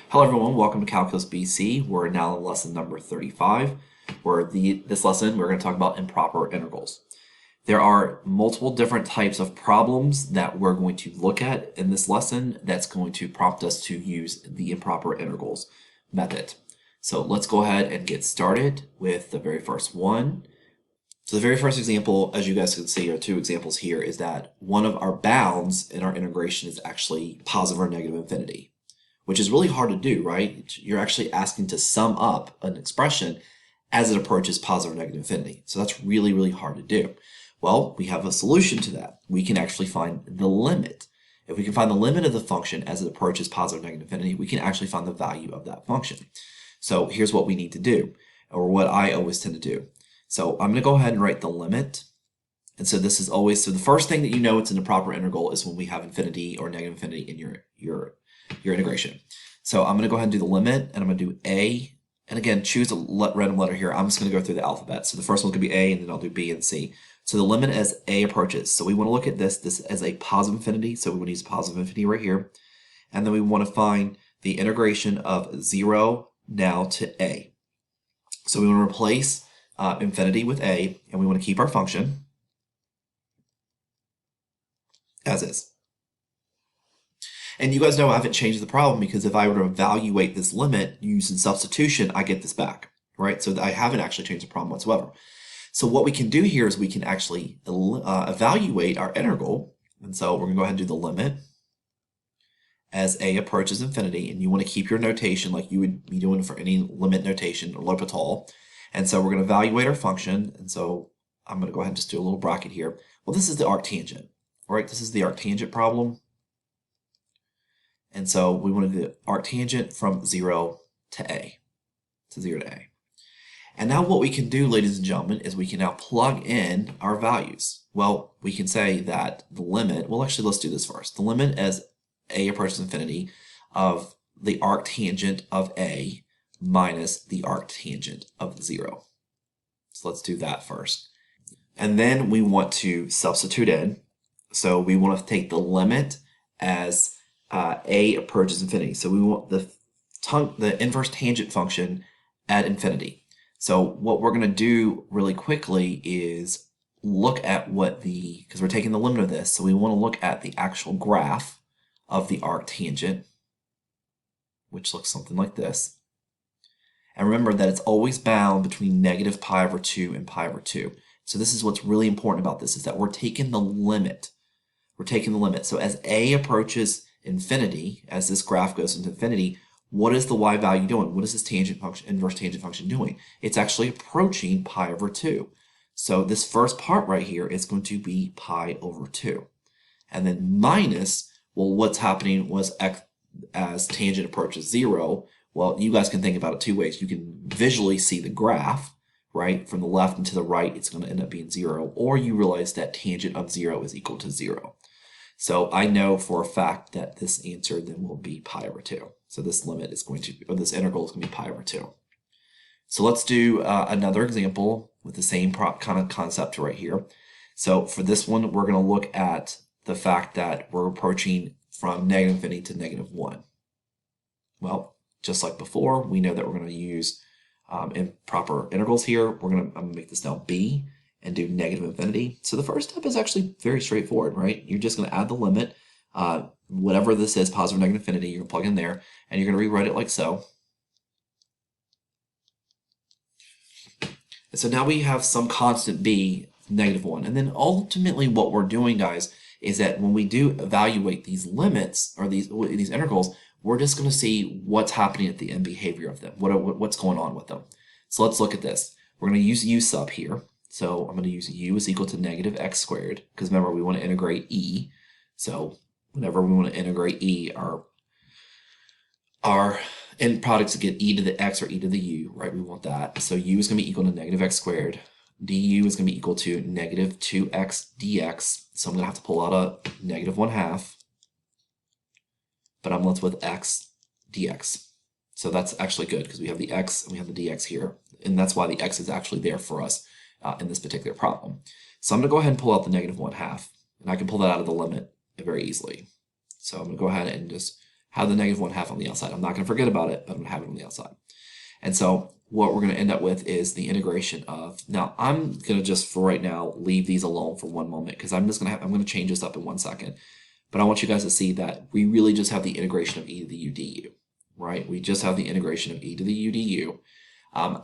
Hello everyone, welcome to Calculus BC. We're now in lesson number 35. This lesson we're going to talk about improper integrals. There are multiple different types of problems that we're going to look at in this lesson that's going to prompt us to use the improper integrals method. So let's go ahead and get started with the very first one. So the very first example, as you guys can see, are two examples here, is that one of our bounds in our integration is actually positive or negative infinity, which is really hard to do, right? You're actually asking to sum up an expression as it approaches positive or negative infinity. So that's really, really hard to do. Well, we have a solution to that. We can actually find the limit. If we can find the limit of the function as it approaches positive or negative infinity, we can actually find the value of that function. So here's what we need to do, or what I always tend to do. So I'm going to go ahead and write the limit. And so this is always, so the first thing that you know it's an improper integral is when we have infinity or negative infinity in your integration. So I'm going to go ahead and do the limit, and I'm going to do a, and again, choose a random letter here. I'm just going to go through the alphabet. So the first one's going to be a, and then I'll do b and c. So the limit as a approaches. So we want to look at this as a positive infinity. So we want to use positive infinity right here. And then we want to find the integration of 0 now to a. So we want to replace infinity with a, and we want to keep our function as is. And you guys know I haven't changed the problem, because if I were to evaluate this limit using substitution, I get this back, right? So I haven't actually changed the problem whatsoever. So what we can do here is we can actually evaluate our integral. And so we're going to go ahead and do the limit as a approaches infinity. And you want to keep your notation like you would be doing for any limit notation or L'Hopital. And so we're going to evaluate our function. And so I'm going to go ahead and just do a little bracket here. Well, this is the arctangent, right? This is the arctangent problem. And so we want to do the arctangent from 0 to a, And now what we can do, ladies and gentlemen, is we can now plug in our values. Well, we can say that the limit, well, actually, let's do this first. The limit as a approaches infinity of the arctangent of a minus the arctangent of 0. So let's do that first. And then we want to substitute in. So we want to take the limit as a approaches infinity. So we want the inverse tangent function at infinity. So what we're going to do really quickly is look at because we're taking the limit of this, so we want to look at the actual graph of the arctangent, which looks something like this. And remember that it's always bound between negative pi over 2 and pi over 2. So this is what's really important about this, is that we're taking the limit. We're taking the limit. So as a approaches infinity, as this graph goes into infinity, what is the y value doing? What is this tangent function, inverse tangent function doing? It's actually approaching pi over 2. So this first part right here is going to be pi over 2. And then minus, well, what's happening was x as tangent approaches 0. Well, you guys can think about it two ways. You can visually see the graph, right? From the left and to the right, it's going to end up being 0. Or you realize that tangent of 0 is equal to 0. So I know for a fact that this answer then will be pi over 2. So this limit is going to, or this integral is going to be pi over 2. So let's do another example with the same kind of concept right here. So for this one, we're going to look at the fact that we're approaching from negative infinity to negative 1. Well, just like before, we know that we're going to use improper integrals here. I'm going to make this now b and do negative infinity. So the first step is actually very straightforward, right? You're just going to add the limit, whatever this is, positive or negative infinity, you're going to plug in there, and you're going to rewrite it like so. And so now we have some constant b, negative 1. And then ultimately what we're doing, guys, is that when we do evaluate these limits, or these integrals, we're just going to see what's happening at the end behavior of them, what's going on with them. So let's look at this. We're going to use u sub here. So I'm going to use u is equal to negative x squared, because remember, we want to integrate e. So whenever we want to integrate e, our end products to get e to the x or e to the u, right? We want that. So u is going to be equal to negative x squared. du is going to be equal to negative 2x dx. So I'm going to have to pull out a negative 1/2. But I'm left with x dx. So that's actually good, because we have the x and we have the dx here. And that's why the x is actually there for us in this particular problem. So I'm going to go ahead and pull out the negative 1/2. And I can pull that out of the limit very easily. So I'm going to go ahead and just have the -1/2 on the outside. I'm not going to forget about it, but I'm going to have it on the outside. And so what we're going to end up with is the integration of, now I'm going to just for right now leave these alone for one moment because I'm going to change this up in 1 second. But I want you guys to see that we really just have the integration of e to the u du, right? We just have the integration of e to the u du.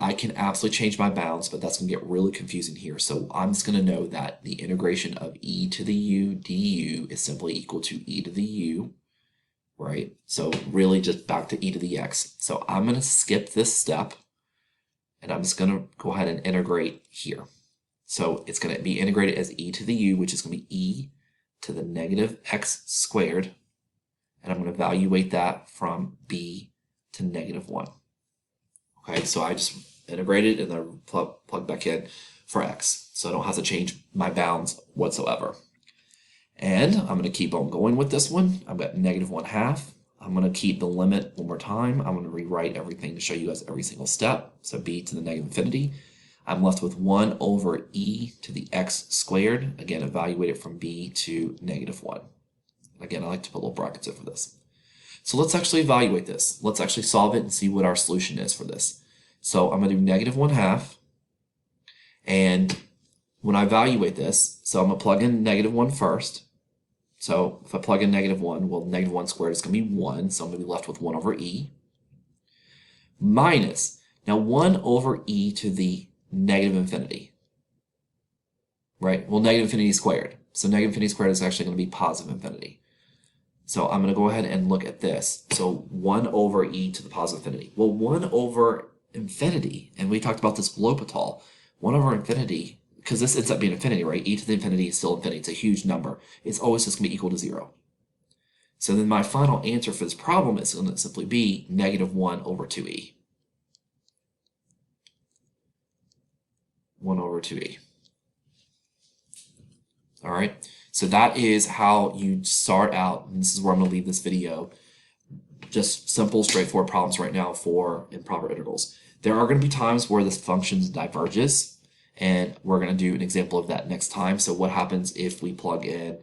I can absolutely change my bounds, but that's going to get really confusing here. So I'm just going to know that the integration of e to the u du is simply equal to e to the u, right? So really just back to e to the x. So I'm going to skip this step, and I'm just going to go ahead and integrate here. So it's going to be integrated as e to the u, which is going to be e to the negative x squared, and I'm going to evaluate that from b to -1. Okay, so I just integrated and then plug back in for x, so I don't have to change my bounds whatsoever. And I'm going to keep on going with this one. I've got -1/2. I'm going to keep the limit one more time. I'm going to rewrite everything to show you guys every single step. So b to the -infinity. I'm left with 1 over e to the x squared. Again, evaluate it from b to -1. Again, I like to put little brackets in for this. So let's actually evaluate this. Let's actually solve it and see what our solution is for this. So I'm going to do -1/2. And when I evaluate this, so I'm going to plug in -1 first. So if I plug in -1, well, -1 squared is going to be 1. So I'm going to be left with 1 over e. Minus, now 1 over e to the -infinity. Right? Well, -infinity squared. So -infinity squared is actually going to be positive infinity. So I'm going to go ahead and look at this. So 1 over e to the positive infinity. Well, 1 over infinity, and we talked about this L'Hopital, 1 over infinity, because this ends up being infinity, right? E to the infinity is still infinity. It's a huge number. It's always just going to be equal to 0. So then my final answer for this problem is going to simply be -1 over 2e. 1 over 2e. All right, so that is how you start out, and this is where I'm going to leave this video. Just simple, straightforward problems right now for improper integrals. There are going to be times where this function diverges, and we're going to do an example of that next time. So what happens if we plug in,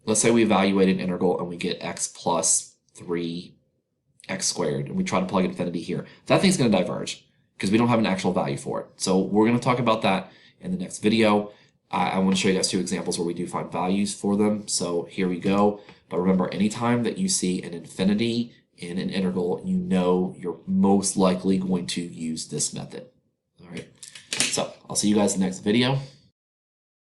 let's say we evaluate an integral and we get x plus 3x squared, and we try to plug infinity here. That thing's going to diverge because we don't have an actual value for it. So we're going to talk about that in the next video. I want to show you guys 2 examples where we do find values for them. So here we go. But remember, anytime that you see an infinity in an integral, you know you're most likely going to use this method. All right. So I'll see you guys in the next video.